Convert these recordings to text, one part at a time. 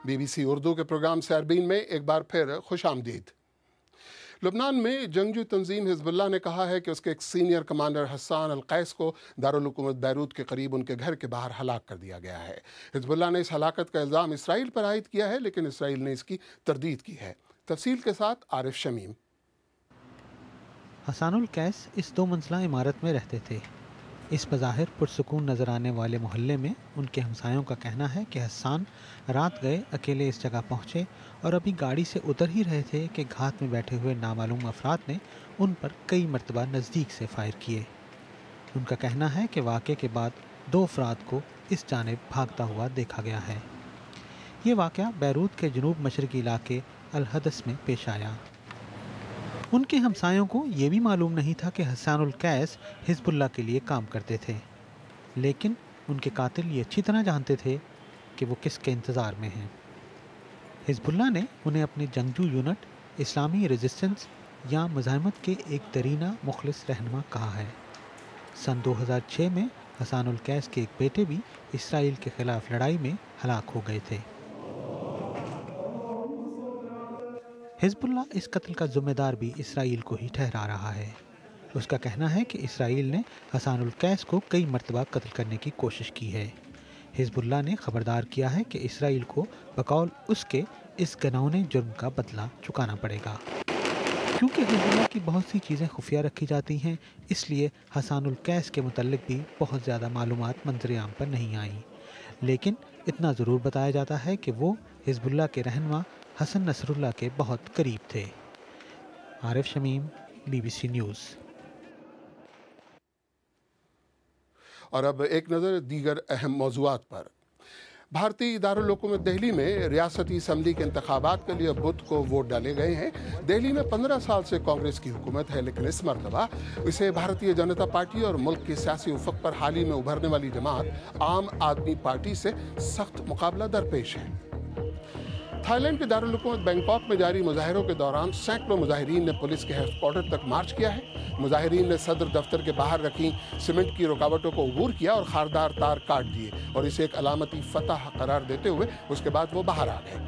BBC Urdu کے programme سیربین میں ایک بار پھر خوش آمدید۔ لبنان میں جنگجو تنظیم حزب اللہ نے کہا ہے کہ اس کے ایک سینئر کمانڈر حسان القیس کو دارالحکومت بیروت کے قریب ان کے گھر کے باہر ہلاک کر دیا گیا ہے۔ حزب اللہ نے اس ہلاکت کا الزام اسرائیل پر عائد کیا ہے، لیکن اسرائیل نے اس کی تردید کی ہے۔ تفصیل کے ساتھ عارف شمیم۔ حسان القیس اس 2 منزلہ عمارت میں رہتے تھے۔ اس بظاہر پرسکون نظر آنے والے محلے میں ان کے ہمسایوں کا کہنا ہے کہ حسان رات گئے اکیلے اس جگہ پہنچے اور ابھی گاڑی سے اتر ہی رہے تھے کہ گھات میں بیٹھے ہوئے نامعلوم افراد نے ان پر کئی مرتبہ نزدیک سے فائر کیے۔ ان کا کہنا ہے کہ واقعے کے بعد 2 افراد کو اس جانب بھاگتا ہوا دیکھا گیا ہے۔ یہ واقعہ بیروت کے جنوب مشرقی علاقے الحدث میں پیش آیا۔ ان کے ہمسایوں کو یہ بھی معلوم نہیں تھا کہ حسان القیس حزب اللہ کے لیے کام کرتے تھے، لیکن ان کے قاتل یہ اچھی طرح جانتے تھے کہ وہ کس کے انتظار میں ہیں۔ حزب اللہ نے انہیں اپنی جنگجو یونٹ اسلامی ریزسٹنس یا مزاحمت کے ایک دیرینہ مخلص رہنما کہا ہے۔ سن 2006 میں حسان القیس کے ایک بیٹے بھی اسرائیل کے خلاف لڑائی میں ہلاک ہو گئے تھے۔ حزب اللہ اس قتل کا ذمہ دار بھی اسرائیل کو ہی ٹھہرا رہا ہے۔ اس کا کہنا ہے کہ اسرائیل نے حسان القیس کو کئی مرتبہ قتل کرنے کی کوشش کی ہے۔ حزب اللہ نے خبردار کیا ہے کہ اسرائیل کو بقول اس کے اس گھناؤنے جرم کا بدلہ چکانا پڑے گا۔ کیونکہ حزب اللہ کی بہت سی چیزیں خفیہ رکھی جاتی ہیں، اس لیے حسان القیس کے متعلق بھی بہت زیادہ معلومات منظر عام پر نہیں آئیں، لیکن اتنا ضرور بتایا جاتا ہے کہ وہ حزب اللہ کے رہنما حسن نصر اللہ کے بہت قریب تھے۔ عارف شمیم، BBC نیوز۔ اور اب ایک نظر دیگر اہم موضوعات پر۔ بھارتی دارالحکومت دہلی میں ریاستی اسمبلی کے انتخابات کے لیے بدھ کو ووٹ ڈالے گئے ہیں۔ دہلی میں 15 سال سے کانگریس کی حکومت ہے، لیکن اس مرتبہ اسے بھارتیہ جنتا پارٹی اور ملک کے سیاسی افق پر حال ہی میں ابھرنے والی جماعت عام آدمی پارٹی سے سخت مقابلہ درپیش ہے۔ تھائی لینڈ کے دارالحکومت بینکاک میں جاری مظاہروں کے دوران سینکڑوں مظاہرین نے پولیس کے ہیڈ کوارٹر تک مارچ کیا ہے۔ مظاہرین نے صدر دفتر کے باہر رکھی سیمنٹ کی رکاوٹوں کو عبور کیا اور خاردار تار کاٹ دیے اور اسے ایک علامتی فتح قرار دیتے ہوئے اس کے بعد وہ باہر آ گئے۔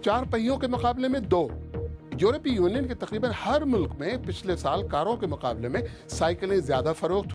4 پہیوں کے مقابلے میں 2۔ یورپی یونین کے تقریباً ہر ملک میں پچھلے سال کاروں کے مقابلے میں سائیکلیں زیادہ فروخت